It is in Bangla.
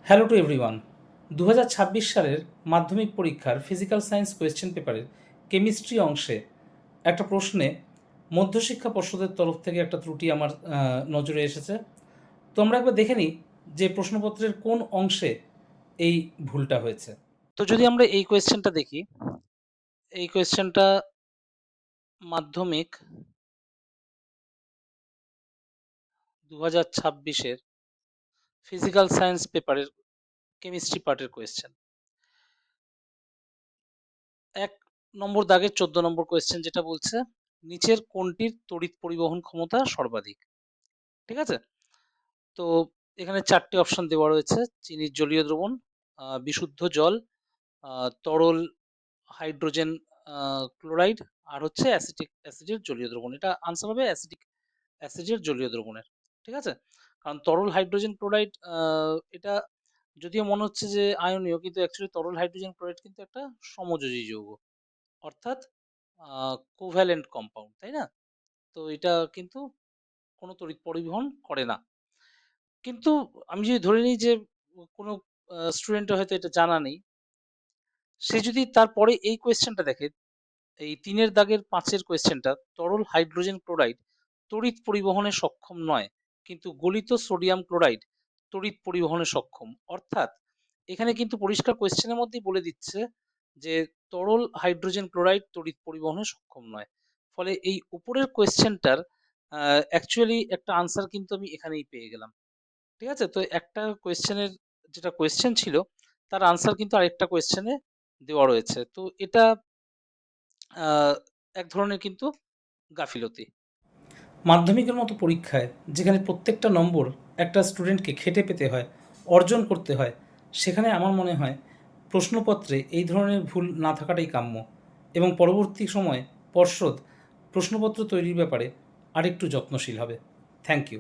Hello to everyone. 2026 সালের মাধ্যমিক পরীক্ষার ফিজিক্যাল সায়েন্স কোয়েশ্চেন পেপারের কেমিস্ট্রি অংশে একটা প্রশ্নে মধ্যশিক্ষা পর্ষদের তরফ থেকে একটা ত্রুটি আমার নজরে এসেছে। তো আমরা একবার দেখে নিই যে প্রশ্নপত্রের কোন অংশে এই ভুলটা হয়েছে। তো যদি আমরা এই কোয়েশ্চেনটা দেখি, এই কোয়েশ্চেনটা মাধ্যমিক 2026-এর ফিজিক্যাল সায়েন্স পেপারের কেমিস্ট্রি পার্টের কোয়েশ্চেন। ১ নম্বর দাগের ১৪ নম্বর কোয়েশ্চেন যেটা বলছে, নিচের কোনটির তড়িৎ পরিবহন ক্ষমতা সর্বাধিক? ঠিক আছে? তো এখানে ৪ টে অপশন দেওয়া রয়েছে। চিনির জলীয় দ্রবণ, বিশুদ্ধ জল, তরল হাইড্রোজেন ক্লোরাইড আর হচ্ছে অ্যাসিডের জলীয় দ্রবণ। এটা আনসার হবে অ্যাসিডের জলীয় দ্রবণের। ঠিক আছে? কারণ তরল হাইড্রোজেন ক্লোরাইড এটা যদিও মনে হচ্ছে যে আয়নীয়, কিন্তু অ্যাকচুয়ালি তরল হাইড্রোজেন ক্লোরাইড কিন্তু একটা সমযোজী যৌগ। অর্থাৎ কোভ্যালেন্ট কম্পাউন্ড, তাই না? তো এটা কিন্তু কোনো তড়িৎ পরিবহন করে না। কিন্তু আমি যদি ধরে নিই যে কোনো স্টুডেন্টের হয়তো এটা জানা নেই, সে যদি তারপরে এই কোয়েশ্চেনটা দেখে, এই ৩ এর দাগের ৫ এর কোয়েশ্চেনটা, তরল হাইড্রোজেন ক্লোরাইড তড়িৎ পরিবহনে সক্ষম নয়, কিন্তু গলিত সোডিয়াম ক্লোরাইড তড়িৎ পরিবহনে সক্ষম। অর্থাৎ এখানে কিন্তু পরিষ্কার কোয়েশ্চেনের মধ্যেই বলে দিচ্ছে যে তরল হাইড্রোজেন ক্লোরাইড তড়িৎ পরিবহনে সক্ষম নয়। ফলে এই উপরের কোয়েশ্চেনটার অ্যাকচুয়ালি একটা আনসার কিন্তু আমি এখানেই পেয়ে গেলাম। ঠিক আছে? তো একটা কোয়েশ্চেনের যেটা কোয়েশ্চেন ছিল, তার আনসার কিন্তু আরেকটা কোয়েশ্চেনে দেওয়া রয়েছে। তো এটা আ এক ধরনের কিন্তু গাফিলতি। মাধ্যমিকের মতো পরীক্ষায় যেখানে প্রত্যেকটা নম্বর একটা স্টুডেন্টকে খেটে পেতে হয়, অর্জন করতে হয়, সেখানে আমার মনে হয় প্রশ্নপত্রে এই ধরনের ভুল না থাকাটাই কাম্য এবং পরবর্তী সময়ে পর্ষদ প্রশ্নপত্র তৈরির ব্যাপারে আরেকটু যত্নশীল হবে। Thank you.